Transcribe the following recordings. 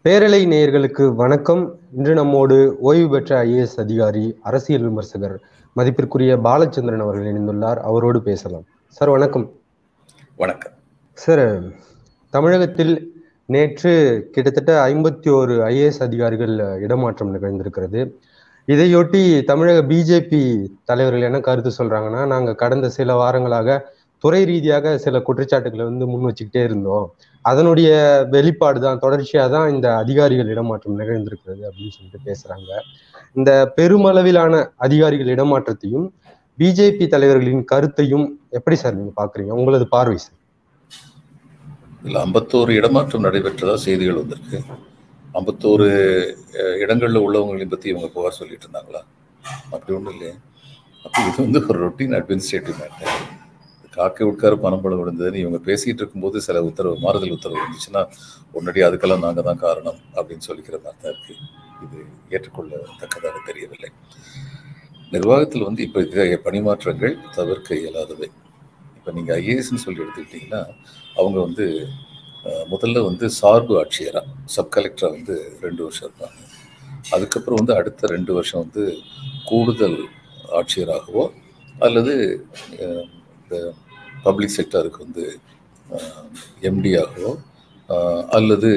பேரலை நேயர்களுக்கு வணக்கம். இன்று நம்மோடு ஓய்வு பெற்ற IAS அதிகாரி, அரசியல் விமர்சகர் மதிப்பிற்குரிய பாலச்சந்திரன் அவர்கள் இணைந்துள்ளார். அவரோடு பேசலாம். சார் வணக்கம். வணக்கம் சார். தமிழகத்தில் நேற்று கிட்டத்தட்ட 51 IAS அதிகாரிகள் இடமாற்றம் நிகழ்ந்திருக்கிறது. இதையொட்டி தமிழக பிஜேபி தலைவர்கள் என்ன கருத்து சொல்றாங்கன்னா, நாங்க கடந்த சில வாரங்களாக துறை ரீதியாக சில குற்றச்சாட்டுகளை முன் வச்சுக்கிட்டே இருந்தோம், அதனுடைய வெளிப்பாடு தான், தொடர்ச்சியா தான் இந்த அதிகாரிகள் இடமாற்றம் நிகழ்ந்திருக்கிறது அப்படின்னு சொல்லிட்டு பேசுறாங்க. இந்த பெருமளவிலான அதிகாரிகள் இடமாற்றத்தையும் பிஜேபி தலைவர்களின் கருத்தையும் எப்படி சார் நீங்க பாக்குறீங்க? உங்களது பார்வை சார். இல்ல 51 இடமாற்றம் நடைபெற்றதா செய்திகள் வந்திருக்கு. 51 இடங்கள்ல உள்ளவங்களையும் பத்தி இவங்க புகார் சொல்லிட்டு இருந்தாங்களா? அப்படி ஒன்றும் இல்லையே. அப்போ இது ஒரு ரொட்டீன் அட்மினிஸ்ட்ரேட்டிவ் மேட்டர். காக்கை உட்கார பணம்பழம் விழுந்ததுன்னு இவங்க பேசிட்டு இருக்கும்போது சில மாறுதல் உத்தரவு இருந்துச்சுன்னா உடனடி அதுக்கெல்லாம் நாங்கள் தான் காரணம் அப்படின்னு சொல்லிக்கிற மாதிரி தான் இருக்கு. இது ஏற்றுக்கொள்ளத்தக்கதாக தெரியவில்லை. நிர்வாகத்தில் இப்போ இத்தகைய பணிமாற்றங்கள் தவிர்க்க இயலாதவை. இப்போ நீங்கள் IASன்னு சொல்லி எடுத்துக்கிட்டிங்கன்னா அவங்க முதல்ல சார்பு ஆட்சியராக சப் கலெக்டராக 2 வருஷம் இருப்பாங்க. அதுக்கப்புறம் அடுத்த 2 வருஷம் கூடுதல் ஆட்சியராகவோ அல்லது இந்த பப்ளிக் செக்டருக்கு MD-ஆகவோ அல்லது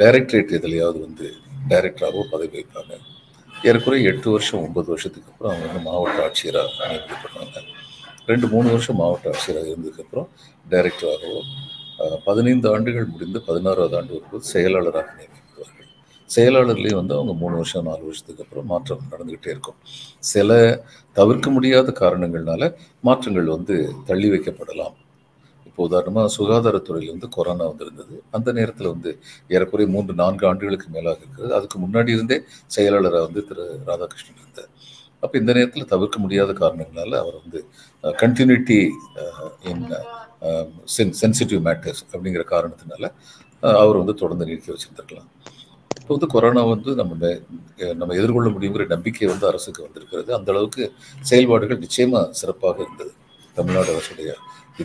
டைரக்டரேட் எதுலையாவது டைரக்டராகவோ பதவி வைப்பாங்க. ஏறக்குறைய 8 வருஷம் 9 வருஷத்துக்கு அப்புறம் அவங்க மாவட்ட ஆட்சியராக நியமிக்கப்படுவாங்க. 2-3 வருஷம் மாவட்ட ஆட்சியராக இருந்ததுக்கப்புறம் டைரக்டராகவோ 15 ஆண்டுகள் முடிந்து 16வது ஆண்டு வரும்போது செயலாளராக நியமிக்கப்படுவார்கள். செயலாளர்லேயும் அவங்க 3 வருஷம் 4 வருஷத்துக்கு அப்புறம் மாற்றம் நடந்துகிட்டே இருக்கும். சில தவிர்க்க முடியாத காரணங்கள்னால மாற்றங்கள் தள்ளி வைக்கப்படலாம். இப்போ உதாரணமாக சுகாதாரத்துறையில் கொரோனா வந்திருந்தது. அந்த நேரத்தில் ஏறக்குறைய 3-4 ஆண்டுகளுக்கு மேலாக இருக்கிறது. அதுக்கு முன்னாடி இருந்தே செயலாளராக திரு ராதாகிருஷ்ணன் இருந்தார். அப்போ இந்த நேரத்தில் தவிர்க்க முடியாத காரணங்களால அவர் கண்டினியூட்டி இன் சென்சிட்டிவ் மேட்டர்ஸ் அப்படிங்கிற காரணத்தினால அவர் தொடர்ந்து நீக்கி வச்சுருந்துருக்கலாம். இப்போ கொரோனா நம்ம எதிர்கொள்ள முடியுங்கிற நம்பிக்கை அரசுக்கு வந்திருக்கிறது. அந்த அளவுக்கு செயல்பாடுகள் நிச்சயமா சிறப்பாக இருந்தது. தமிழ்நாடு அரசுடைய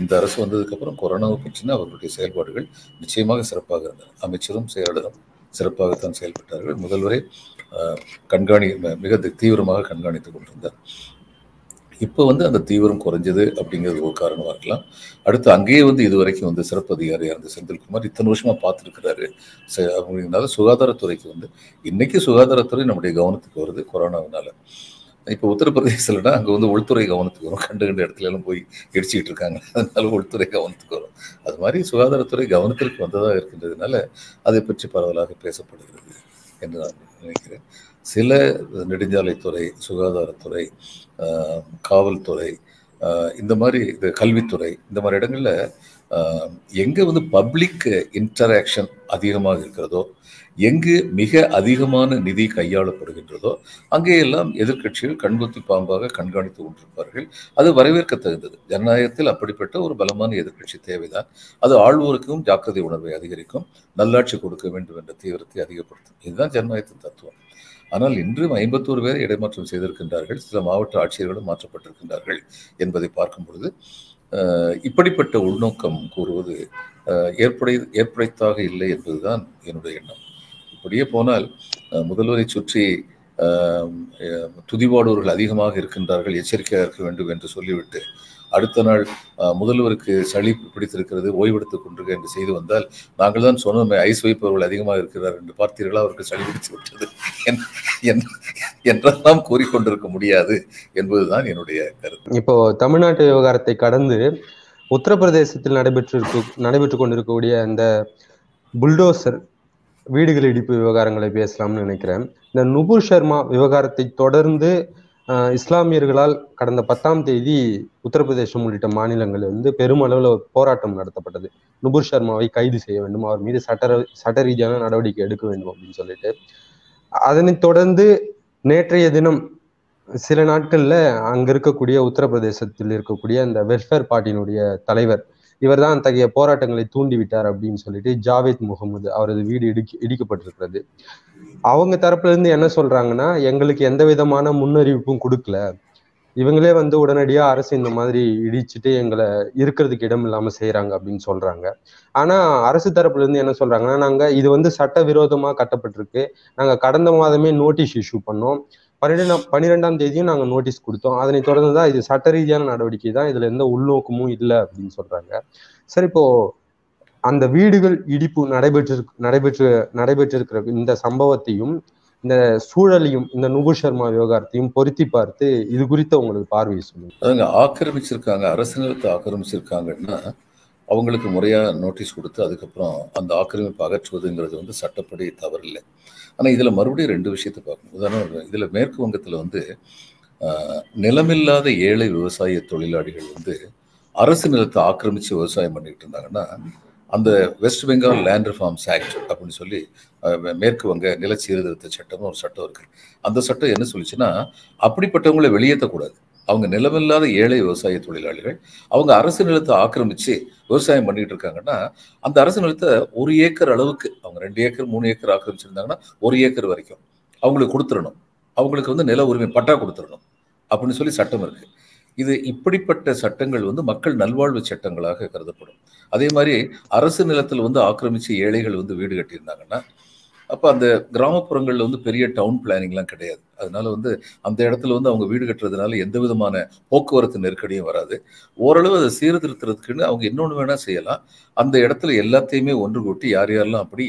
இந்த அரசு வந்ததுக்கப்புறம் கொரோனாவை பற்றின அவர்களுடைய செயல்பாடுகள் நிச்சயமாக சிறப்பாக இருந்தது. அமைச்சரும் செயலாளரும் சிறப்பாகத்தான் செயல்பட்டார்கள். முதல்வரை மிக தீவிரமாக கண்காணித்துக் கொண்டிருந்தார். இப்போ அந்த தீவிரம் குறைஞ்சது அப்படிங்கிறது ஒரு காரணமாக இருக்கலாம். அடுத்து அங்கேயே இதுவரைக்கும் சிறப்பு அதிகாரியாக இருந்த செந்தில்குமார் இத்தனை வருஷமா பார்த்துருக்கிறாரு அப்படிங்கிறதுனால சுகாதாரத்துறைக்கு இன்னைக்கு சுகாதாரத்துறை நம்முடைய கவனத்துக்கு வருது கொரோனாவினால. இப்போ உத்தரப்பிரதேசத்துலனா அங்கே உள்துறை கவனத்துக்கு வரும். கண்ட இடத்துல எல்லாம் போய் இடிச்சிக்கிட்டு இருக்காங்க, அதனால உள்துறை கவனத்துக்கு வரும். அது மாதிரி சுகாதாரத்துறை கவனத்திற்கு வந்ததாக இருக்கின்றதுனால அதை பற்றி பரவலாக பேசப்படுகிறது என்று நான் நினைக்கிறேன். சில நெடுஞ்சாலைத்துறை, சுகாதாரத்துறை, காவல்துறை, இந்த மாதிரி கல்வித்துறை, இந்த மாதிரி இடங்கள்ல எங்கே பப்ளிக் இன்டராக்ஷன் அதிகமாக இருக்கிறதோ, எங்கு மிக அதிகமான நிதி கையாளப்படுகின்றதோ அங்கேயெல்லாம் எதிர்க்கட்சிகள் கண்கொத்தி பாம்பாக கண்காணித்து கொண்டிருப்பார்கள். அது வரவேற்க தகுந்தது. ஜனநாயகத்தில் அப்படிப்பட்ட ஒரு பலமான எதிர்க்கட்சி தேவைதான். அது ஆள்வோருக்கும் ஜாக்கிரதை உணர்வை அதிகரிக்கும், நல்லாட்சி கொடுக்க வேண்டும் என்ற தீவிரத்தை அதிகப்படுத்தும். இதுதான் ஜனநாயகத்தின் தத்துவம். ஆனால் இன்றும் 51 பேரை இடைமாற்றம் செய்திருக்கின்றார்கள். சில மாவட்ட ஆட்சியர்களும் மாற்றப்பட்டிருக்கின்றார்கள் என்பதை பார்க்கும் பொழுது இப்படிப்பட்ட உள்நோக்கம் கூறுவது ஏற்புடைத்தாக இல்லை என்பதுதான் என்னுடைய எண்ணம். இப்படியே போனால் முதல்வரை சுற்றி துதிபாடுவர்கள் அதிகமாக இருக்கின்றார்கள், எச்சரிக்கையாக இருக்க வேண்டும் என்று சொல்லிவிட்டு அடுத்த நாள் முதல்வருக்கு சளி பிடித்திருக்கிறது, ஓய்வெடுத்துக் கொண்டிருக்க என்று செய்து வந்தால் நாங்கள் தான் சொன்னோமே ஐஸ் வைப்பவர்கள் அதிகமாக இருக்கிறார் என்று பார்த்தீர்களா, அவருக்கு சளி பிடித்து விட்டது என்றெல்லாம் கூறிக்கொண்டிருக்க முடியாது என்பதுதான் என்னுடைய கருத்து. இப்போ தமிழ்நாட்டு விவகாரத்தை கடந்து உத்தரப்பிரதேசத்தில் நடைபெற்று கொண்டிருக்கக்கூடிய இந்த புல்டோசர் வீடுகள் இடிப்பு விவகாரங்களை பேசலாம்னு நினைக்கிறேன். இந்த நுபுர் சர்மா விவகாரத்தை தொடர்ந்து இஸ்லாமியர்களால் கடந்த 10ஆம் தேதி உத்தரப்பிரதேசம் உள்ளிட்ட மாநிலங்களில் பெருமளவில் போராட்டம் நடத்தப்பட்டது. நுபுர் சர்மாவை கைது செய்ய வேண்டும், அவர் மீது சட்ட ரீதியான நடவடிக்கை எடுக்க வேண்டும் அப்படின்னு சொல்லிட்டு. அதனைத் தொடர்ந்து நேற்றைய தினம் சில நாட்கள்ல அங்க இருக்கக்கூடிய உத்தரப்பிரதேசத்தில் இருக்கக்கூடிய அந்த வெல்ஃபேர் பார்ட்டியினுடைய தலைவர், இவர் தான் அத்தகைய போராட்டங்களை தூண்டிவிட்டார் அப்படின்னு சொல்லிட்டு ஜாவேத் முகமது அவரது வீடு இடிக்கப்பட்டிருக்கிறது. அவங்க தரப்புல இருந்து என்ன சொல்றாங்கன்னா, எங்களுக்கு எந்த விதமான முன்னறிவிப்பும் கொடுக்கல, இவங்களே வந்து உடனடியா அரசு இந்த மாதிரி இடிச்சுட்டு எங்களை இருக்கிறதுக்கு இடம் இல்லாம செய்யறாங்க அப்படின்னு சொல்றாங்க. ஆனா அரசு தரப்புல இருந்து என்ன சொல்றாங்கன்னா, நாங்க இது வந்து சட்டவிரோதமா கட்டப்பட்டிருக்கு, நாங்க கடந்த மாதமே நோட்டீஸ் இஷ்யூ பண்ணோம், 12ஆம் தேதியும் நாங்க நோட்டீஸ் கொடுத்தோம், அதனை தொடர்ந்து தான் இது சட்ட ரீதியான நடவடிக்கை தான், இதுல எந்த உள்நோக்கமும் இல்லை அப்படின்னு சொல்றாங்க. சரி, இப்போ அந்த வீடுகள் இடிப்பு நடைபெற்றிருக்கிற இந்த சம்பவத்தையும் இந்த சூழலையும் இந்த நுபுர் சர்மா விவகாரத்தையும் பொருத்தி பார்த்து இது குறித்த உங்களுக்கு பார்வையை சொல்லுங்க. அதுங்க ஆக்கிரமிச்சிருக்காங்க, அரசு நிலத்தை ஆக்கிரமிச்சிருக்காங்கன்னா அவங்களுக்கு முறையாக நோட்டீஸ் கொடுத்து அதுக்கப்புறம் அந்த ஆக்கிரமிப்பு அகற்றுவதுங்கிறது வந்து சட்டப்படி தவறில்லை. ஆனால் இதில் மறுபடியும் 2 விஷயத்தை பார்க்கணும். உதாரணம், இதில் மேற்கு வங்கத்தில் வந்து நிலமில்லாத ஏழை விவசாய தொழிலாளிகள் வந்து அரசு நிலத்தை ஆக்கிரமித்து விவசாயம் பண்ணிட்டு இருந்தாங்கன்னா, அந்த west Bengal land reforms act அப்படின்னு சொல்லி மேற்கு வங்க நில சீர்திருத்த சட்டம்னு ஒரு சட்டம் இருக்கு. அந்த சட்டம் என்ன சொல்லிச்சுன்னா, அப்படிப்பட்டவங்களை வெளியேற்றக்கூடாது. அவங்க நிலமில்லாத ஏழை விவசாய தொழிலாளிகள் அவங்க அரசு நிலத்தை ஆக்கிரமிச்சு விவசாயம் பண்ணிட்டு இருக்காங்கன்னா, அந்த அரசு நிலத்தை 1 ஏக்கர் அளவுக்கு, அவங்க 2 ஏக்கர் 3 ஏக்கர் ஆக்கிரமிச்சிருந்தாங்கன்னா 1 ஏக்கர் வரைக்கும் அவங்களுக்கு கொடுத்துடணும். அவங்களுக்கு வந்து நில உரிமை பட்டா கொடுத்துடணும் அப்படின்னு சொல்லி சட்டம் இருக்கு. இது இப்படிப்பட்ட சட்டங்கள் வந்து மக்கள் நல்வாழ்வு சட்டங்களாக கருதப்படும். அதே மாதிரி அரசு நிலத்தில் வந்து ஆக்கிரமிச்சு ஏழைகள் வந்து வீடு கட்டியிருந்தாங்கன்னா, அப்போ அந்த கிராமப்புறங்களில் வந்து பெரிய டவுன் பிளானிங்லாம் கிடையாது. அதனால வந்து அந்த இடத்துல வந்து அவங்க வீடு கட்டுறதுனால எந்த விதமான போக்குவரத்து நெருக்கடியும் வராது. ஓரளவு அதை சீர்திருத்துறதுக்குன்னு அவங்க இன்னொன்று வேணா செய்யலாம். அந்த இடத்துல எல்லாத்தையுமே ஒன்று கூட்டி யார் யாரெல்லாம் அப்படி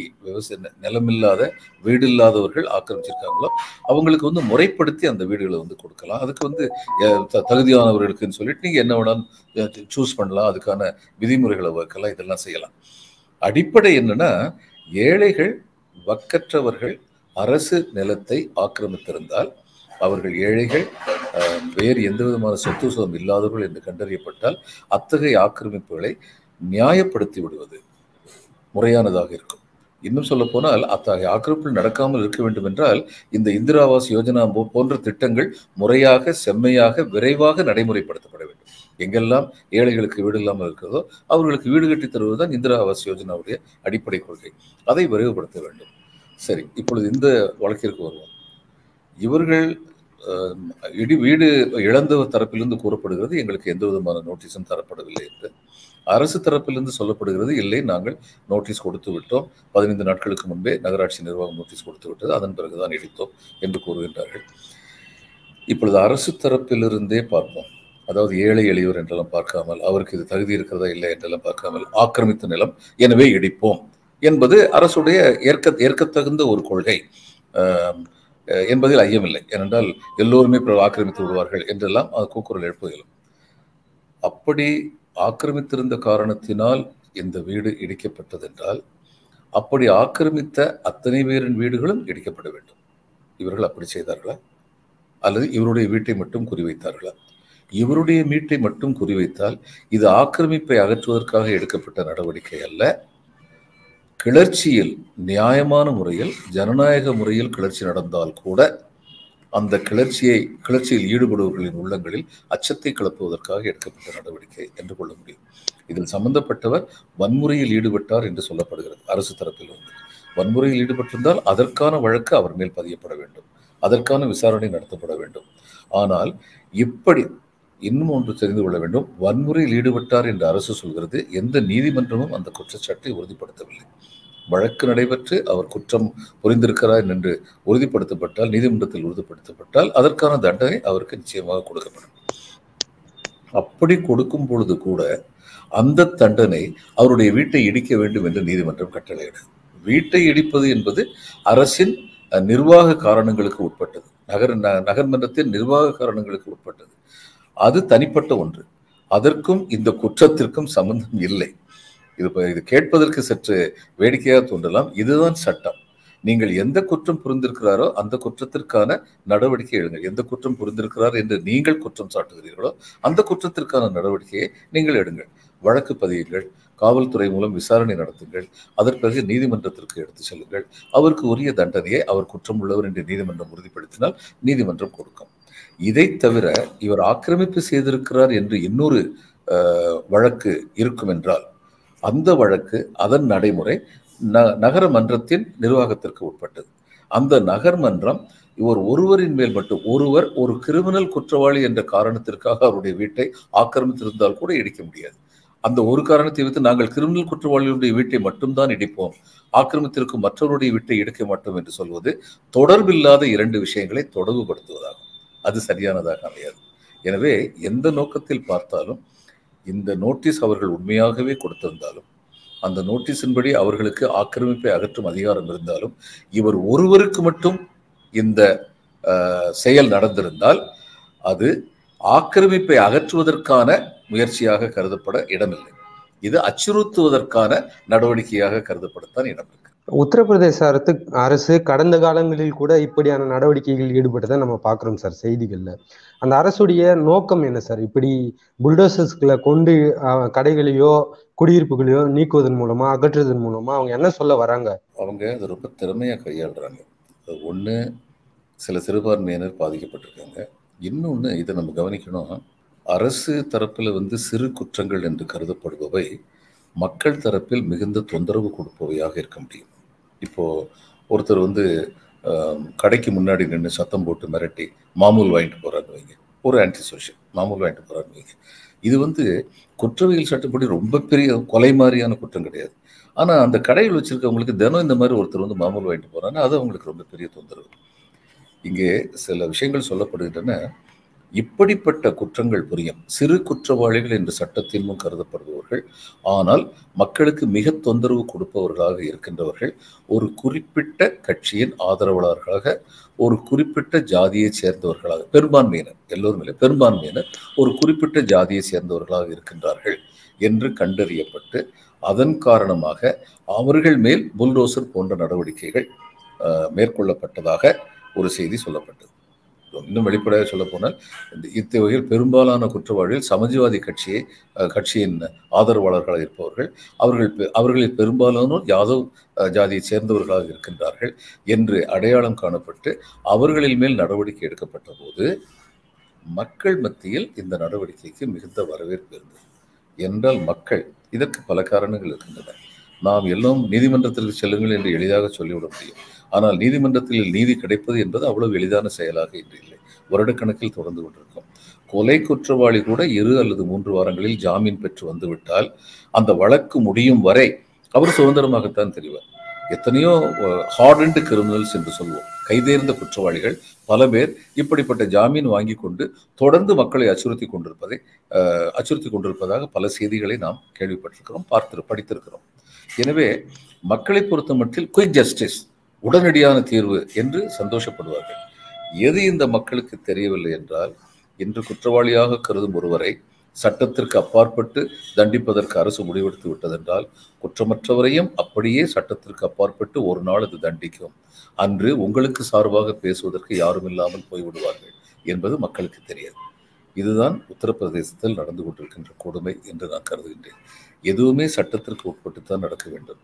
நிலமில்லாத வீடு இல்லாதவர்கள் ஆக்கிரமிச்சிருக்காங்களோ அவங்களுக்கு வந்து முறைப்படுத்தி அந்த வீடுகளை வந்து கொடுக்கலாம். அதுக்கு வந்து தகுதியானவர்களுக்குன்னு சொல்லிட்டு நீங்கள் என்ன வேணாலும் சூஸ் பண்ணலாம். அதுக்கான விதிமுறைகளை வகுக்கலாம், இதெல்லாம் செய்யலாம். அடிப்படை என்னன்னா, ஏழைகள் வக்கற்றவர்கள் அரசு நிலத்தை ஆக்கிரமித்திருந்தால் அவர்கள் ஏழைகள், வேறு எந்த விதமான சொத்து சுகம் இல்லாதவர்கள் என்று கண்டறியப்பட்டால் அத்தகைய ஆக்கிரமிப்புகளை நியாயப்படுத்தி விடுவது முறையானதாக இருக்கும். இன்னும் சொல்ல போனால் அத்தகைய ஆக்கிரமிப்புகள் நடக்காமல் இருக்க வேண்டும் என்றால் இந்த இந்திரா ஆவாஸ் யோஜனா போன்ற திட்டங்கள் முறையாக, செம்மையாக, விரைவாக நடைமுறைப்படுத்தப்பட வேண்டும். எங்கெல்லாம் ஏழைகளுக்கு வீடு இல்லாமல் இருக்கிறதோ அவர்களுக்கு வீடு கட்டி தருவதுதான் இந்திரா ஆவாஸ் யோஜனாவுடைய அடிப்படை கொள்கை. அதை விரைவுபடுத்த வேண்டும். சரி, இப்பொழுது இந்த வழக்கிற்கு வருவோம். இவர்கள் வீடு இழந்தவர் தரப்பிலிருந்து கூறப்படுகிறது எங்களுக்கு எந்த விதமான நோட்டீஸும் தரப்படவில்லை என்று. அரசு தரப்பிலிருந்து சொல்லப்படுகிறது இல்லை, நாங்கள் நோட்டீஸ் கொடுத்து விட்டோம், 15 நாட்களுக்கு முன்பே நகராட்சி நிர்வாகம் நோட்டீஸ் கொடுத்து விட்டது, அதன் பிறகுதான் இடித்தோம் என்று கூறுகின்றார்கள். இப்பொழுது அரசு தரப்பிலிருந்தே பார்ப்போம். அதாவது ஏழை எளியோர் என்றெல்லாம் பார்க்காமல், அவருக்கு இது தகுதி இருக்கிறதா இல்லை என்றெல்லாம் பார்க்காமல், ஆக்கிரமித்த நிலம் எனவே இடிப்போம் என்பது அரசுடைய ஏற்கத்தகுந்த ஒரு கொள்கை என்பதில் ஐயமில்லை. ஏனென்றால் எல்லோருமே ஆக்கிரமித்து விடுவார்கள் என்றெல்லாம் கூக்குரல் எழுப்ப இயலும். அப்படி ஆக்கிரமித்திருந்த காரணத்தினால் இந்த வீடு இடிக்கப்பட்டதென்றால் அப்படி ஆக்கிரமித்த அத்தனை பேரின் வீடுகளும் இடிக்கப்பட வேண்டும். இவர்கள் அப்படி செய்தார்களா அல்லது இவருடைய வீட்டை மட்டும் குறிவைத்தார்களா? இவருடைய வீட்டை மட்டும் குறிவைத்தால் இது ஆக்கிரமிப்பை அகற்றுவதற்காக எடுக்கப்பட்ட நடவடிக்கை அல்ல. கிளர்ச்சியில் நியாயமான முறையில், ஜனநாயக முறையில் கிளர்ச்சி நடந்தால் கூட அந்த கிளர்ச்சியில் ஈடுபடுபவர்களின் உள்ளங்களில் அச்சத்தை கிளப்புவதற்காக எடுக்கப்பட்ட நடவடிக்கை என்று கொள்ள முடியும். இதில் சம்பந்தப்பட்டவர் வன்முறையில் ஈடுபட்டார் என்று சொல்லப்படுகிறது. அரசு தரப்பில் வந்து வன்முறையில் ஈடுபட்டிருந்தால் அதற்கான வழக்கு அவர் மேல் பதியப்பட வேண்டும், அதற்கான விசாரணை நடத்தப்பட வேண்டும். ஆனால் இப்படி இன்னும் ஒன்று தெரிந்து கொள்ள வேண்டும், வன்முறையில் ஈடுபட்டார் என்று அரசு சொல்கிறது, எந்த நீதிமன்றமும் அந்த குற்றச்சாட்டை உறுதிப்படுத்தவில்லை. வழக்கு நடைபெற்று அவர் குற்றம் புரிந்திருக்கிறார் என்று உறுதிப்படுத்தப்பட்டால், நீதிமன்றத்தில் உறுதிப்படுத்தப்பட்டால் அதற்கான தண்டனை அவருக்கு நிச்சயமாக கொடுக்கப்படும். அப்படி கொடுக்கும் பொழுது கூட அந்த தண்டனை அவருடைய வீட்டை இடிக்க வேண்டும் என்று நீதிமன்றம் கட்டளையிடும். வீட்டை இடிப்பது என்பது அரசின் நிர்வாக காரணங்களுக்கு உட்பட்டது, நகர்மன்றத்தின் நிர்வாக காரணங்களுக்கு உட்பட்டது. அது தனிப்பட்ட ஒன்று. அதற்கும் இந்த குற்றத்திற்கும் சம்பந்தம் இல்லை. இது கேட்பதற்கு சற்று வேடிக்கையாக தோன்றலாம். இதுதான் சட்டம். நீங்கள் எந்த குற்றம் புரிந்திருக்கிறாரோ அந்த குற்றத்திற்கான நடவடிக்கை எடுங்கள். எந்த குற்றம் புரிந்திருக்கிறார் என்று நீங்கள் குற்றம் சாட்டுகிறீர்களோ அந்த குற்றத்திற்கான நடவடிக்கையை நீங்கள் எடுங்கள். வழக்கு பதியுங்கள், காவல்துறை மூலம் விசாரணை நடத்துங்கள், அதற்கு பிறகு நீதிமன்றத்திற்கு எடுத்து செல்லுங்கள். அவருக்கு உரிய தண்டனையை அவர் குற்றம் உள்ளவர் என்று நீதிமன்றம் உறுதிப்படுத்தினால் நீதிமன்றம் கொடுக்கும். இதை தவிர இவர் ஆக்கிரமிப்பு செய்திருக்கிறார் என்று இன்னொரு வழக்கு இருக்கும் என்றால் அந்த வழக்கு, அதன் நடைமுறை நகர மன்றத்தின் நிர்வாகத்திற்கு உட்பட்டது. அந்த நகர்மன்றம் ஒருவரின் மேல் மட்டும், ஒருவர் ஒரு கிரிமினல் குற்றவாளி என்ற காரணத்திற்காக அவருடைய வீட்டை ஆக்கிரமித்திருந்தால் கூட இடிக்க முடியாது. அந்த ஒரு காரணத்தை வைத்து நாங்கள் கிரிமினல் குற்றவாளிகளுடைய வீட்டை மட்டும்தான் இடிப்போம், ஆக்கிரமித்திருக்கும் மற்றவருடைய வீட்டை இடிக்க மாட்டோம் என்று சொல்வது தொடர்பில்லாத இரண்டு விஷயங்களை தொடர்புபடுத்துவதாகும். அது சரியானதாக அமையாது. எனவே எந்த நோக்கத்தில் பார்த்தாலும் இந்த நோட்டீஸ் அவர்கள் உண்மையாகவே கொடுத்திருந்தாலும், அந்த நோட்டீஸின்படி அவர்களுக்கு ஆக்கிரமிப்பை அகற்றும் அதிகாரம் இருந்தாலும், இவர் ஒருவருக்கு மட்டும் இந்த செயல் நடந்திருந்தால் அது ஆக்கிரமிப்பை அகற்றுவதற்கான முயற்சியாக கருதப்பட இடமில்லை. இது அச்சுறுத்துவதற்கான நடவடிக்கையாக கருதப்படத்தான் இடம் இருக்கு. உத்தரப்பிரதேச அரசு கடந்த காலங்களில் கூட இப்படியான நடவடிக்கைகள் ஈடுபட்டதை நம்ம பார்க்குறோம் சார் செய்திகள்ல. அந்த அரசுடைய நோக்கம் என்ன சார்? இப்படி புல்டோசர்ஸ்களை கொண்டு கடைகளையோ குடியிருப்புகளையோ நீக்குவதன் மூலமா, அகற்றுவதன் மூலமா அவங்க என்ன சொல்ல வராங்க? அவங்க அதை ரொம்ப திறமையாக கையாளுறாங்க. ஒன்று, சில சிறுபான்மையினர் பாதிக்கப்பட்டிருக்காங்க. இன்னொன்று, இதை நம்ம கவனிக்கணும், அரசு தரப்பில் சிறு குற்றங்கள் என்று கருதப்படுபவை மக்கள் தரப்பில் மிகுந்த தொந்தரவு கொடுப்பவையாக இருக்க முடியும். இப்போது ஒருத்தர் கடைக்கு முன்னாடி நின்று சத்தம் போட்டு மிரட்டி மாமூல் வாங்கிட்டு போகிறான்னு வைங்க, ஒரு ஆன்டி சோஷியல் மாமூல் வாங்கிட்டு போகிறான்னு வைங்க. இது குற்றவியல் சட்டப்படி ரொம்ப பெரிய கொலை மாதிரியான குற்றம் கிடையாது. ஆனால் அந்த கடையில் வச்சுருக்கவங்களுக்கு தினம் இந்த மாதிரி ஒருத்தர் மாமூல் வாங்கிட்டு போகிறாங்கன்னா அது அவங்களுக்கு ரொம்ப பெரிய தொந்தரவு. இங்கே சில விஷயங்கள் சொல்லப்படுகின்றன. இப்படிப்பட்ட குற்றங்கள் புரியும் சிறு குற்றவாளிகள் என்று சட்டத்தின் முன் கருதப்படுபவர்கள், ஆனால் மக்களுக்கு மிக தொந்தரவு கொடுப்பவர்களாக இருக்கின்றவர்கள் ஒரு குறிப்பிட்ட கட்சியின் ஆதரவாளர்களாக, ஒரு குறிப்பிட்ட ஜாதியை சேர்ந்தவர்களாக, பெரும்பான்மையினர், எல்லோரும் இல்லை, பெரும்பான்மையினர் ஒரு குறிப்பிட்ட ஜாதியை சேர்ந்தவர்களாக இருக்கின்றார்கள் என்று கண்டறியப்பட்டு அதன் காரணமாக அவர்கள் மேல் புல்டோசர் போன்ற நடவடிக்கைகள் மேற்கொள்ளப்பட்டதாக ஒரு செய்தி சொல்லப்பட்டது. இன்னும் வெளிப்படையாக சொல்ல போனால் இத்தகையில் பெரும்பாலான குற்றவாளிகள் சமாஜ்வாதி கட்சியின் ஆதரவாளர்களாக இருப்பவர்கள், அவர்களில் பெரும்பாலானோர் யாதவ் ஜாதியை சேர்ந்தவர்களாக இருக்கின்றார்கள் என்று அடையாளம் காணப்பட்டு அவர்களின் மேல் நடவடிக்கை எடுக்கப்பட்ட போது மக்கள் மத்தியில் இந்த நடவடிக்கைக்கு மிகுந்த வரவேற்பு இருந்தது. என்றால் மக்கள், இதற்கு பல காரணங்கள் இருக்கின்றன. நாம் எல்லாம் நீதிமன்றத்திற்கு செல்லுங்கள் என்று எளிதாக சொல்லிவிட முடியும். ஆனால் நீதிமன்றத்தில் நீதி கிடைப்பது என்பது அவ்வளவு எளிதான செயலாக இன்று இல்லை. வருடக்கணக்கில் தொடர்ந்து கொண்டிருக்கும். கொலை குற்றவாளி கூட 2 அல்லது 3 வாரங்களில் ஜாமீன் பெற்று வந்துவிட்டால் அந்த வழக்கு முடியும் வரை அவர் சுதந்திரமாகத்தான் தெரிவார். எத்தனையோ ஹார்டன்டு கிரிமினல்ஸ் என்று சொல்வோம், கைதேர்ந்த குற்றவாளிகள் பல பேர் இப்படிப்பட்ட ஜாமீன் வாங்கி கொண்டு தொடர்ந்து மக்களை அச்சுறுத்தி கொண்டிருப்பதாக பல செய்திகளை நாம் கேள்விப்பட்டிருக்கிறோம், படித்திருக்கிறோம். எனவே மக்களை பொறுத்த மட்டில் குயிக் ஜஸ்டிஸ், உடனடியான தீர்வு என்று சந்தோஷப்படுவார்கள். எது இந்த மக்களுக்கு தெரியவில்லை என்றால், இன்று குற்றவாளியாக கருதும் ஒருவரை சட்டத்திற்கு அப்பாற்பட்டு தண்டிப்பதற்கு அரசு முடிவெடுத்து விட்டதென்றால் குற்றமற்றவரையும் அப்படியே சட்டத்திற்கு அப்பாற்பட்டு ஒரு நாள் அது தண்டிக்கும். அன்று உங்களுக்கு சார்பாக பேசுவதற்கு யாரும் இல்லாமல் போய்விடுவார்கள் என்பது மக்களுக்கு தெரியாது. இதுதான் உத்தரப்பிரதேசத்தில் நடந்து கொண்டிருக்கின்ற கொடுமை என்று நான் கருதுகின்றேன். எதுவுமே சட்டத்திற்கு உட்பட்டுத்தான் நடக்க வேண்டும்.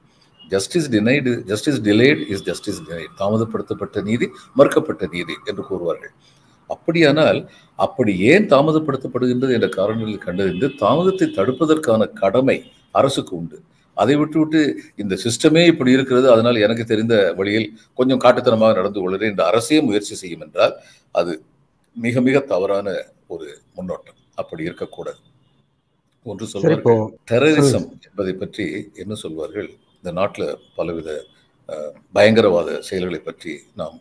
Justice delayed is justice denied. தாமதப்படுத்தப்பட்ட நீதி மறுக்கப்பட்ட நீதி என்று கூறுவார்கள். அப்படியானால் அப்படி ஏன் தாமதப்படுத்தப்படுகின்றது என்ற காரணங்களை கண்டறிந்து தாமதத்தை தடுப்பதற்கான கடமை அரசுக்கு உண்டு. அதை விட்டுவிட்டு இந்த சிஸ்டமே இப்படி இருக்கிறது, அதனால் எனக்கு தெரிந்த வழியில் கொஞ்சம் காட்டுத்தனமாக நடந்து கொள்கிறேன் என்று அரசே முயற்சி செய்யும் என்றால் அது மிக மிக தவறான ஒரு முன்னோட்டம். அப்படி இருக்கக்கூடாது. ஒன்று சொல்வார்கள், டெரரிசம் என்பதை பற்றி என்ன சொல்வார்கள், இந்த நாட்டில் பலவித பயங்கரவாத செயல்களை பற்றி நாம்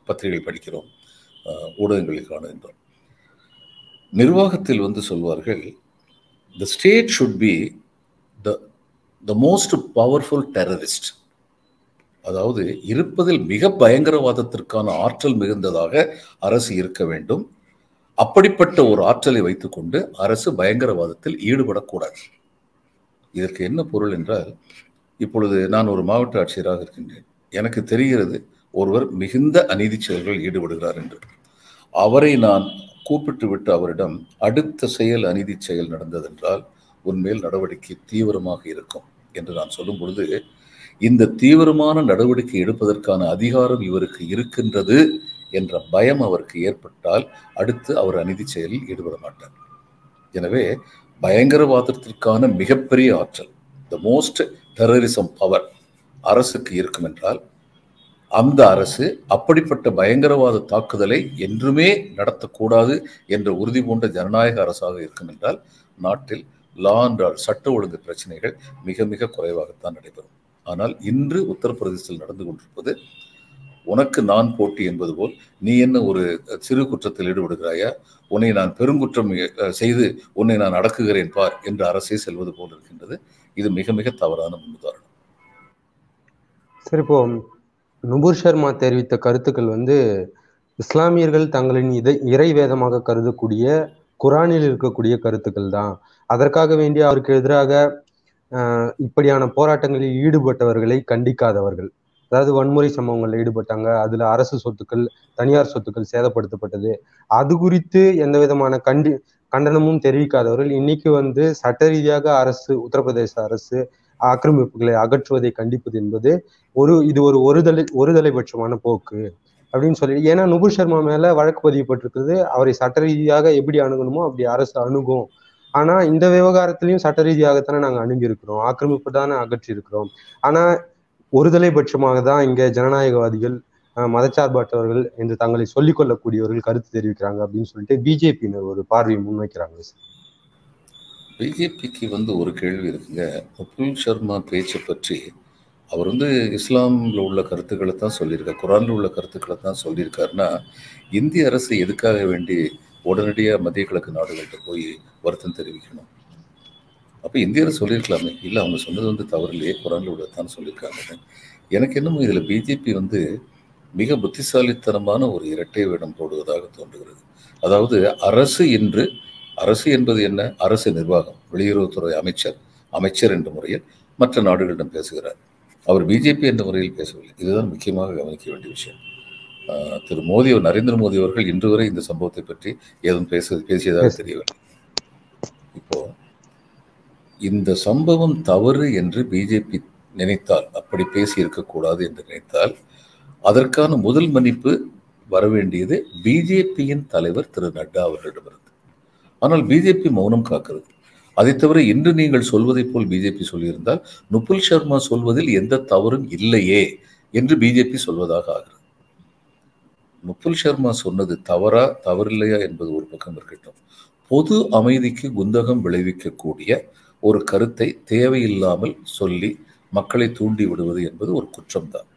பத்திரிகை படிக்கிறோம், ஊடகங்களில் காணுகின்றோம். நிர்வாகத்தில் சொல்வார்கள், the state should be the most powerful terrorist. அதாவது இருப்பதில் மிக பயங்கரவாதத்திற்கான ஆற்றல் மிகுந்ததாக அரசு இருக்க வேண்டும். அப்படிப்பட்ட ஒரு ஆற்றலை வைத்துக்கொண்டு அரசு பயங்கரவாதத்தில் ஈடுபடக்கூடாது. இதற்கு என்ன பொருள் என்றால், இப்பொழுது நான் ஒரு மாவட்ட ஆட்சியராக இருக்கின்றேன். எனக்கு தெரிகிறது ஒருவர் மிகுந்த அநீதி செயல்களில் ஈடுபடுகிறார் என்று. அவரை நான் கூப்பிட்டு விட்டு அவரிடம் அடுத்த செயல் அநீதி செயல் நடந்ததென்றால் உன்மேல் நடவடிக்கை தீவிரமாக இருக்கும் என்று நான் சொல்லும் பொழுது, இந்த தீவிரமான நடவடிக்கை எடுப்பதற்கான அதிகாரம் இவருக்கு இருக்கின்றது என்ற பயம் அவருக்கு ஏற்பட்டால் அடுத்து அவர் அநீதி செயலில் ஈடுபட மாட்டார். எனவே பயங்கரவாதத்திற்கான மிகப்பெரிய ஆற்றல், த மோஸ்ட் டெரரிசம் பவர் அரசுக்கு இருக்கும் என்றால் அந்த அரசு அப்படிப்பட்ட பயங்கரவாத தாக்குதலை என்றுமே நடத்தக்கூடாது என்ற உறுதி பூண்ட ஜனநாயக அரசாக இருக்கும் என்றால் நாட்டில் லா அண்ட் ஆர்டர், சட்ட ஒழுங்கு பிரச்சனைகள் மிக மிக குறைவாகத்தான் நடைபெறும். ஆனால் இன்று உத்தரப்பிரதேசத்தில் நடந்து கொண்டிருப்பது உனக்கு நான் போட்டி என்பது போல், நீ என்ன ஒரு சிறு குற்றத்தில் ஈடுபடுகிறாயா, உன்னை நான் பெருங்குற்றம் செய்து உன்னை நான் அடக்குகிறேன் பார் என்று அரசே செல்வது போல் இருக்கின்றது. இது மிக மிக தவறான முன்னுதாரணம். சரி, இப்போ நுபுர் சர்மா தெரிவித்த கருத்துக்கள் இஸ்லாமியர்கள் தங்களின் இறை வேதமாக கருதக்கூடிய குரானில் இருக்கக்கூடிய கருத்துக்கள் தான். அதற்காக வேண்டி அவருக்கு எதிராக இப்படியான போராட்டங்களில் ஈடுபட்டவர்களை கண்டிக்காதவர்கள், அதாவது வன்முறை சம்பவங்களில் ஈடுபட்டாங்க, அதுல அரசு சொத்துக்கள், தனியார் சொத்துக்கள் சேதப்படுத்தப்பட்டது, அது குறித்து எந்த விதமான கண்டனமும் தெரிவிக்காதவர்கள் இன்னைக்கு சட்ட ரீதியாக உத்தரப்பிரதேச அரசு ஆக்கிரமிப்புகளை அகற்றுவதை கண்டிப்பது என்பது இது ஒரு ஒருதலைபட்சமான போக்கு அப்படின்னு சொல்லி, ஏன்னா நுபுர் சர்மா மேல வழக்கு பதியப்பட்டிருக்கிறது. அவரை சட்ட ரீதியாக எப்படி அணுகணுமோ அப்படி அரசு அணுகும். ஆனா இந்த விவகாரத்திலையும் சட்ட ரீதியாகத்தானே நாங்க அணுகி இருக்கிறோம், ஆக்கிரமிப்பு தானே அகற்றி இருக்கிறோம். ஆனா ஒருதலைபட்சமாக தான் இங்க ஜனநாயகவாதிகள், மதச்சார்பற்றவர்கள் என்று தங்களை சொல்லிக் கொள்ளக்கூடியவர்கள் கருத்து தெரிவிக்கிறாங்க அப்படின்னு சொல்லிட்டு பிஜேபியினர் ஒரு பார்வையை முன்வைக்கிறாங்க. பிஜேபிக்கு ஒரு கேள்வி இருக்குங்க. நுபுர் சர்மா பேச்சை பற்றி அவர் இஸ்லாமில் உள்ள கருத்துக்களை தான் சொல்லியிருக்கார், குரானில் உள்ள கருத்துக்களை தான் சொல்லியிருக்காருன்னா, இந்திய அரசு எதுக்காக வேண்டி உடனடியாக மத்திய கிழக்கு நாடுகள்கிட்ட போய் வருத்தம் தெரிவிக்கணும்? அப்போ இந்திய அரசு சொல்லியிருக்கலாமே, இல்லை அவங்க சொன்னது தவறில்லையே, குரானில் உள்ளதான் சொல்லியிருக்காங்க. எனக்கு என்னமோ இதில் பிஜேபி மிக புத்திசாலித்தனமான ஒரு இரட்டை வேடம் போடுவதாக தோன்றுகிறது. அதாவது அரசு என்பது என்ன? அரசு நிர்வாகம், வெளியுறவுத்துறை அமைச்சர் என்ற முறையில் மற்ற நாடுகளிடம் பேசுகிறார். அவர் பிஜேபி என்ற முறையில் பேசவில்லை. இதுதான் முக்கியமாக கவனிக்க வேண்டிய விஷயம். நரேந்திர மோடி அவர்கள் இன்று வரை இந்த சம்பவத்தை பற்றி ஏதும் பேசியதாக தெரியவில்லை. இப்போ இந்த சம்பவம் தவறு என்று பிஜேபி நினைத்தால், அப்படி பேசி இருக்கக்கூடாது என்று நினைத்தால், அதற்கான முதல் மன்னிப்பு வரவேண்டியது பிஜேபியின் தலைவர் திரு நட்டா அவர்களிடமிருந்து. ஆனால் பிஜேபி மௌனம் காக்கிறது. அதை தவிர இன்று நீங்கள் சொல்வதை போல் பிஜேபி சொல்லியிருந்தால், நுபுர் சர்மா சொல்வதில் எந்த தவறும் இல்லையே என்று பிஜேபி சொல்வதாக ஆகிறது. நுபுர் சர்மா சொன்னது தவறில்லையா என்பது ஒரு பக்கம் இருக்கட்டும், பொது அமைதிக்கு குந்தகம் விளைவிக்கக்கூடிய ஒரு கருத்தை தேவையில்லாமல் சொல்லி மக்களை தூண்டி விடுவது என்பது ஒரு குற்றம்தான்.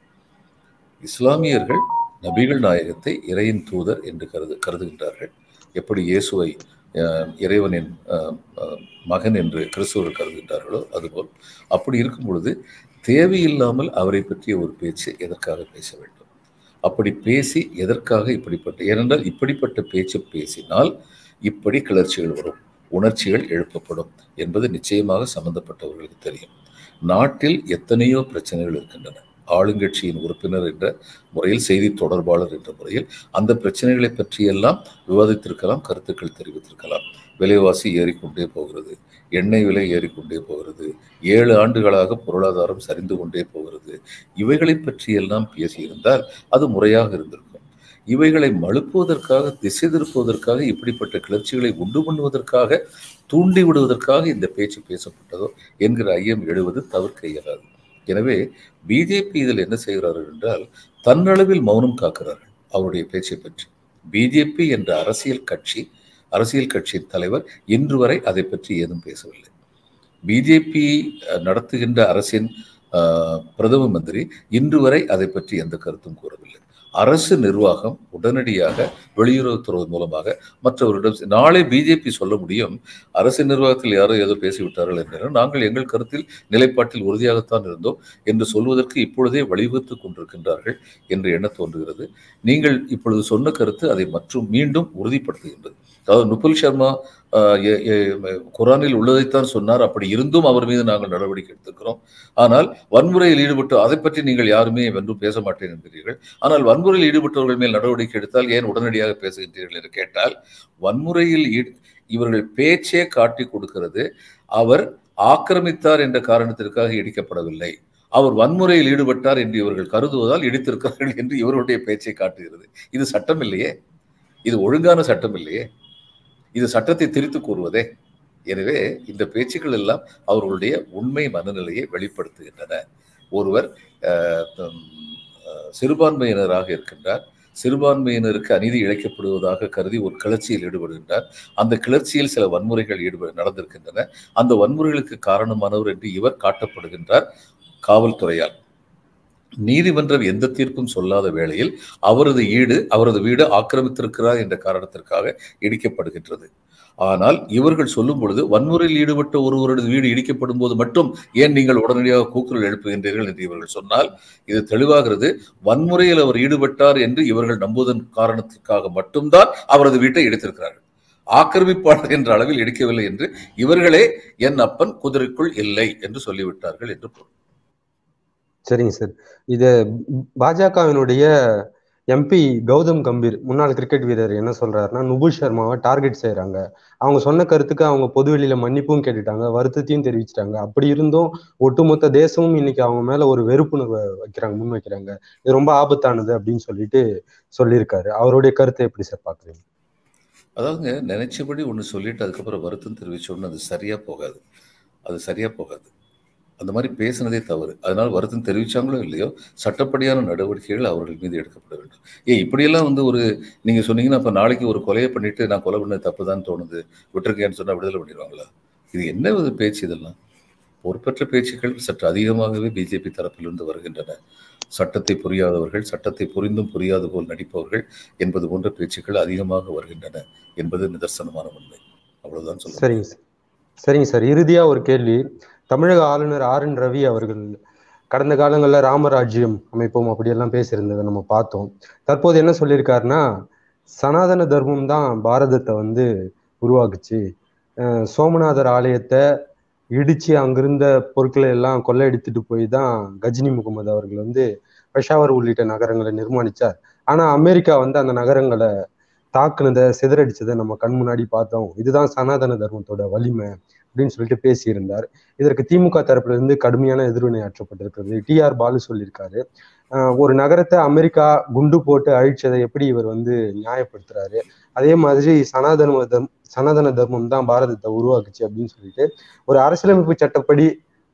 இஸ்லாமியர்கள் நபிகள் நாயகத்தை இறையின் தூதர் என்று கருதுகின்றார்கள். எப்படி இயேசுவை இறைவனின் மகன் என்று கிறிஸ்துவர்கள் கருதுகின்றார்களோ அதுபோல், அப்படி இருக்கும் பொழுது தேவையில்லாமல் அவரை பற்றிய ஒரு பேச்சு எதற்காக பேச வேண்டும்? அப்படி பேசி எதற்காக ஏனென்றால் இப்படிப்பட்ட பேச்சு பேசினால் இப்படி கிளர்ச்சிகள் வரும், உணர்ச்சிகள் எழுப்பப்படும் என்பது நிச்சயமாக சம்பந்தப்பட்டவர்களுக்கு தெரியும். நாட்டில் எத்தனையோ பிரச்சனைகள் இருக்கின்றன. ஆளுங்கட்சியின் உறுப்பினர் என்ற முறையில், செய்தி தொடர்பாளர் என்ற முறையில் அந்த பிரச்சனைகளை பற்றியெல்லாம் விவாதித்திருக்கலாம், கருத்துக்கள் தெரிவித்திருக்கலாம். விலைவாசி ஏறிக்கொண்டே போகிறது, எண்ணெய் விலை ஏறிக்கொண்டே போகிறது, 7 ஆண்டுகளாக பொருளாதாரம் சரிந்து கொண்டே போகிறது. இவைகளை பற்றியெல்லாம் பேசியிருந்தால் அது முறையாக இருந்திருக்கும். இவைகளை மழுப்புவதற்காக, திசை திருப்புவதற்காக, இப்படிப்பட்ட கிளர்ச்சிகளை உண்டு பண்ணுவதற்காக, தூண்டி விடுவதற்காக இந்த பேச்சு பேசப்பட்டதோ என்கிற ஐயம் எழுவது தவிர்க்க இயலாது. எனவே பிஜேபி இதில் என்ன செய்கிறார்கள் என்றால், தன்னளவில் மௌனம் காக்கிறார்கள் அவருடைய பேச்சை பற்றி. பிஜேபி என்ற அரசியல் கட்சியின் தலைவர் இன்று வரை அதை பற்றி ஏதும் பேசவில்லை. பிஜேபி நடத்துகின்ற அரசின் பிரதம மந்திரி இன்று வரை அதை பற்றி எந்த கருத்தும் கூறவில்லை. அரசு நிர்வாகம் உடனடியாக வெளியுறவுத்துறை மூலமாக மற்றவரிடம், நாளை பிஜேபி சொல்ல முடியும், அரசு நிர்வாகத்தில் யாரோ ஏதோ பேசிவிட்டார்கள் என்ற, நாங்கள் எங்கள் கருத்தில் நிலைப்பாட்டில் உறுதியாகத்தான் இருந்தோம் என்று சொல்வதற்கு இப்பொழுதே வழிவகுத்துக் கொண்டிருக்கின்றார்கள் என்று எண்ண தோன்றுகிறது. நீங்கள் இப்பொழுது சொன்ன கருத்து அதை மீண்டும் உறுதிப்படுத்துகின்றது. அதாவது நுபுர் சர்மா குரானில் உள்ளதைத்தான் சொன்னார், அப்படி இருந்தும் அவர் மீது நாங்கள் நடவடிக்கை எடுத்திருக்கிறோம். ஆனால் வன்முறையில் ஈடுபட்டு அதை பற்றி நீங்கள் யாருமே வென்றும் பேச மாட்டேன் என்கிறீர்கள். ஆனால் வன்முறையில் ஈடுபட்டவர்கள் மேல் நடவடிக்கை எடுத்தால் ஏன் உடனடியாக பேசுகின்றீர்கள் என்று கேட்டால், வன்முறையில் இவர்கள் பேச்சே காட்டி கொடுக்கிறது, அவர் ஆக்கிரமித்தார் என்ற காரணத்திற்காக இடிக்கப்படவில்லை, அவர் வன்முறையில் ஈடுபட்டார் என்று இவர்கள் கருதுவதால் இடித்திருக்கிறார்கள் என்று இவருடைய பேச்சை காட்டுகிறது. இது சட்டம் இல்லையே, இது ஒழுங்கான சட்டம் இல்லையே, இது சட்டத்தை திரித்து கூறுவதே. எனவே இந்த பேச்சுக்கள் எல்லாம் அவர்களுடைய உண்மை மனநிலையை வெளிப்படுத்துகின்றன. ஒருவர் சிறுபான்மையினராக இருக்கின்றார். சிறுபான்மையினருக்கு அநீதி இழைக்கப்படுவதாக கருதி ஒரு கிளர்ச்சியில் ஈடுபடுகின்றார். அந்த கிளர்ச்சியில் சில வன்முறைகள் நடந்திருக்கின்றன. அந்த வன்முறைகளுக்கு காரணமானவர் என்று இவர் காட்டப்படுகின்றார் காவல்துறையால். நீதிமன்றம் எந்த தீர்ப்பும் சொல்லாத வேளையில் அவரது வீடு ஆக்கிரமித்திருக்கிறார் என்ற காரணத்திற்காக இடிக்கப்படுகின்றது. ஆனால் இவர்கள் சொல்லும் பொழுது வன்முறையில் ஈடுபட்ட ஒருவரது வீடு இடிக்கப்படும் போது மட்டும் ஏன் நீங்கள் உடனடியாக கூக்குரல் எழுப்புகின்றீர்கள் என்று இவர்கள் சொன்னால் இது தெளிவாகிறது. வன்முறையில் அவர் ஈடுபட்டார் என்று இவர்கள் நம்புவதன் காரணத்திற்காக மட்டும்தான் அவரது வீட்டை இடித்திருக்கிறார்கள். ஆக்கிரமிப்பாளர் என்ற அளவில் இடிக்கவில்லை என்று இவர்களே என் அப்பன் குதிரைக்குள் இல்லை என்று சொல்லிவிட்டார்கள் என்று பொருள். சரிங்க சார். இது பாஜகவினுடைய எம்பி கௌதம் கம்பீர், முன்னாள் கிரிக்கெட் வீரர், என்ன சொல்றாருன்னா, நுபுல் சர்மாவை டார்கெட் செய்யறாங்க. அவங்க சொன்ன கருத்துக்கு அவங்க பொதுவெளியில மன்னிப்பும் கேட்டுட்டாங்க, வருத்தத்தையும் தெரிவிச்சிட்டாங்க. அப்படி இருந்தும் ஒட்டுமொத்த தேசமும் இன்னைக்கு அவங்க மேல ஒரு வெறுப்புணர்வை முன் வைக்கிறாங்க. இது ரொம்ப ஆபத்தானது அப்படின்னு சொல்லியிருக்காரு. அவருடைய கருத்தை எப்படி சார் பாக்குறீங்க? அதாவதுங்க, நினைச்சபடி ஒன்று சொல்லிட்டு அதுக்கப்புறம் வருத்தம் தெரிவிச்சோன்னு அது சரியா போகாது. அந்த மாதிரி பேசினதே தவறு. அதனால் வருத்தம் தெரிவிச்சாங்களோ இல்லையோ சட்டப்படியான நடவடிக்கைகள் அவர்கள் மீது எடுக்கப்பட வேண்டும். இப்படியெல்லாம் நீங்க சொன்னீங்கன்னா அப்ப நாளைக்கு ஒரு கொலையை பண்ணிட்டு நான் கொலை பண்ண தப்பு தான் தோணுது, விட்டுருக்கேன்னு சொன்னா விடுதலை பண்ணிடுவாங்களா? இது என்ன பேச்சு? இதெல்லாம் பொறுப்பற்ற பேச்சுக்கள் சற்று அதிகமாகவே பிஜேபி தரப்பிலிருந்து வருகின்றன. சட்டத்தை புரியாதவர்கள், சட்டத்தை புரிந்தும் புரியாது போல் நடிப்பவர்கள் என்பது போன்ற பேச்சுக்கள் அதிகமாக வருகின்றன என்பது நிதர்சனமான உண்மை. அவ்வளவுதான் சொல்ல. சரிங்க சார். இறுதியா ஒரு கேள்வி. தமிழக ஆளுநர் RN ரவி அவர்கள் கடந்த காலங்களில் ராமராஜ்யம் அமைப்போம் அப்படியெல்லாம் பேசியிருந்ததை நம்ம பார்த்தோம். தற்போது என்ன சொல்லியிருக்காருன்னா, சனாதன தர்மம் தான் பாரதத்தை உருவாக்குச்சு. சோமநாதர் ஆலயத்தை இடிச்சு அங்கிருந்த பொருட்களை எல்லாம் கொள்ளையடித்துட்டு போய் தான் கஜினி முகமது அவர்கள் பெஷாவர் உள்ளிட்ட நகரங்களை நிர்மாணிச்சார். ஆனா அமெரிக்கா அந்த நகரங்களை தாக்குனதை, சிதறடிச்சதை நம்ம கண் முன்னாடி பார்த்தோம். இதுதான் சனாதன தர்மத்தோட வலிமை அப்படின்னு சொல்லிட்டு பேசியிருந்தார். இதற்கு திமுக தரப்புல இருந்து கடுமையான எதிர்வினை ஆற்றப்பட்டிருக்கிறது. டிஆர் பாலு சொல்லியிருக்காரு, ஒரு நகரத்தை அமெரிக்கா குண்டு போட்டு அழிச்சதை எப்படி இவர் நியாயப்படுத்துறாரு? அதே மாதிரி சனாதன தர்மம் தான் பாரதத்தை உருவாக்குச்சு அப்படின்னு சொல்லிட்டு ஒரு அரசியலமைப்பு சட்டப்படி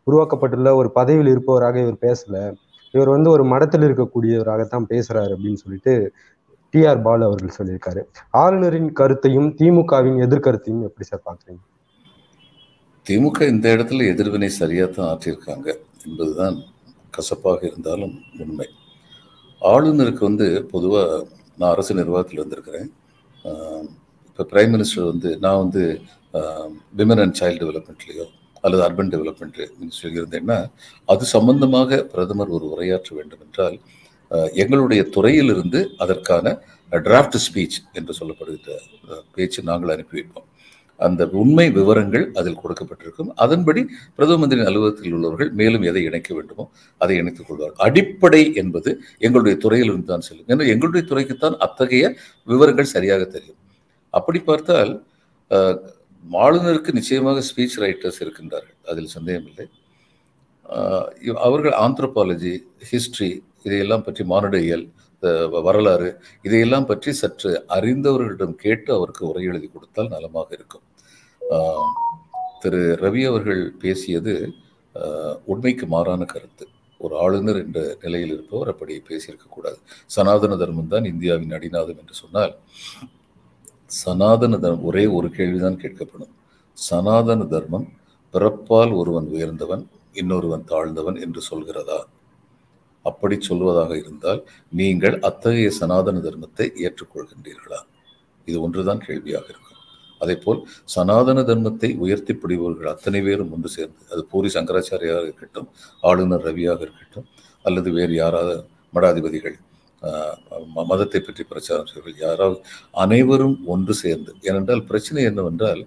உருவாக்கப்பட்டுள்ள ஒரு பதவியில் இருப்பவராக இவர் பேசல. இவர் ஒரு மடத்தில் இருக்கக்கூடியவராகத்தான் பேசுறாரு அப்படின்னு சொல்லிட்டு டிஆர் பாலு அவர்கள் சொல்லியிருக்காரு. ஆளுநரின் கருத்தையும் திமுகவின் எதிர்கருத்தையும் எப்படி சார் பாக்குறீங்க? திமுக இந்த இடத்துல எதிர்வினை சரியாத்தான் ஆற்றியிருக்காங்க என்பதுதான் கசப்பாக இருந்தாலும் உண்மை. ஆளுநருக்கு பொதுவாக நான் அரசு நிர்வாகத்தில் வந்திருக்கிறேன். இப்போ பிரைம் மினிஸ்டர் நான் விமன் அண்ட் சைல்டு டெவலப்மெண்ட்லேயோ அல்லது அர்பன் டெவலப்மெண்ட் மினிஸ்ட்ரியில் இருந்தேன்னா அது சம்பந்தமாக பிரதமர் ஒரு உரையாற்ற வேண்டும் என்றால் எங்களுடைய துறையிலிருந்து அதற்கான டிராஃப்ட் ஸ்பீச் என்று சொல்லப்படுகிற பேச்சு நாங்கள் அனுப்பி வைப்போம். அந்த உண்மை விவரங்கள் அதில் கொடுக்கப்பட்டிருக்கும். அதன்படி பிரதம மந்திரியின் அலுவலகத்தில் உள்ளவர்கள் மேலும் எதை இணைக்க வேண்டுமோ அதை இணைத்துக் கொள்வார்கள். அடிப்படை என்பது எங்களுடைய துறையிலிருந்து தான் செல்லும். ஏன்னா எங்களுடைய துறைக்குத்தான் அத்தகைய விவரங்கள் சரியாக தெரியும். அப்படி பார்த்தால் ஆளுநருக்கு நிச்சயமாக ஸ்பீச் ரைட்டர்ஸ் இருக்கின்றார்கள், அதில் சந்தேகமில்லை. அவர்கள் ஆந்த்ரோபாலஜி, ஹிஸ்டரி, இதையெல்லாம் பற்றி, மானுடவியல், வரலாறு, இதையெல்லாம் பற்றி சற்று அறிந்தவர்களிடம் கேட்டு அவருக்கு உரை எழுதி கொடுத்தால் நலமாக இருக்கும். திரு ரவி அவர்கள் பேசியது உண்மைக்கு மாறான கருத்து. ஒரு ஆளுநர் என்ற நிலையில் இருப்பவர் அப்படி பேசியிருக்கக்கூடாது. சனாதன தர்மம் தான் இந்தியாவின் அடிநாதம் என்று சொன்னால் சனாதன தர்மம் ஒரே ஒரு கேள்விதான் கேட்கப்படும். சனாதன தர்மம் பிறப்பால் ஒருவன் உயர்ந்தவன் இன்னொருவன் தாழ்ந்தவன் என்று சொல்கிறதா? அப்படி சொல்வதாக இருந்தால் நீங்கள் அத்தகைய சனாதன தர்மத்தை ஏற்றுக்கொள்கின்றீர்களா? இது ஒன்றுதான் கேள்வியாக இருக்கும். அதே போல் சனாதன தர்மத்தை உயர்த்தி பிடிப்பவர்கள் அத்தனை பேரும் ஒன்று சேர்ந்து, அது பூரி சங்கராச்சாரியாக இருக்கட்டும், ஆளுநர் ரவியாக இருக்கட்டும், அல்லது வேறு யாராவது மடாதிபதிகள், மதத்தை பற்றி பிரச்சாரம் செய்வர்கள், யாராவது, அனைவரும் ஒன்று சேர்ந்து. ஏனென்றால் பிரச்சனை என்னவென்றால்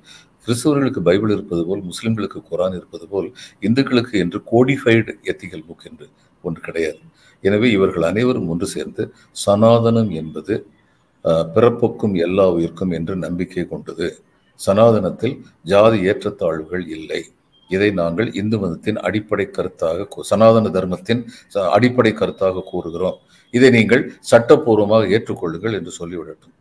கிறிஸ்தவர்களுக்கு பைபிள் இருப்பது போல், முஸ்லிம்களுக்கு குரான் இருப்பது போல், இந்துக்களுக்கு என்று கோடிஃபைடு எத்திக்கல் புக் என்று ஒன்று கிடையாது. எனவே இவர்கள் அனைவரும் ஒன்று சேர்ந்து சனாதனம் என்பது பிறப்புக்கும் எல்லா உயிர்க்கும் என்று நம்பிக்கை கொண்டது. சனாதனத்தில் ஜாதி ஏற்றத்தாழ்வுகள் இல்லை. இதை நாங்கள் இந்து மதத்தின் அடிப்படை கருத்தாக, சனாதன தர்மத்தின் அடிப்படை கருத்தாக கூறுகிறோம். இதை நீங்கள் சட்டப்பூர்வமாக ஏற்றுக்கொள்ளுங்கள் என்று சொல்லிவிடட்டும்.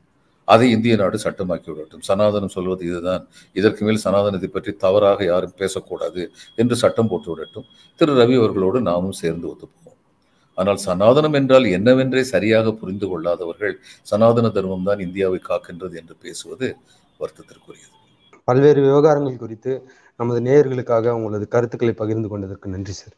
அதை இந்திய நாடு சட்டமாக்கி விடட்டும். சனாதனம் சொல்வது இதுதான், இதற்கு மேல் சனாதனத்தை பற்றி தவறாக யாரும் பேசக்கூடாது என்று சட்டம் போட்டு விடட்டும். திரு ரவி அவர்களோடு நாமும் சேர்ந்து ஒத்துப்போம். ஆனால் சனாதனம் என்றால் என்னவென்றே சரியாக புரிந்து கொள்ளாதவர்கள் சனாதன தர்மம் தான் இந்தியாவை காக்கின்றது என்று பேசுவது வருத்தத்திற்குரியது. பல்வேறு விவகாரங்கள் குறித்து நமது நேயர்களுக்காக உங்களது கருத்துக்களை பகிர்ந்து கொண்டதற்கு நன்றி சார்.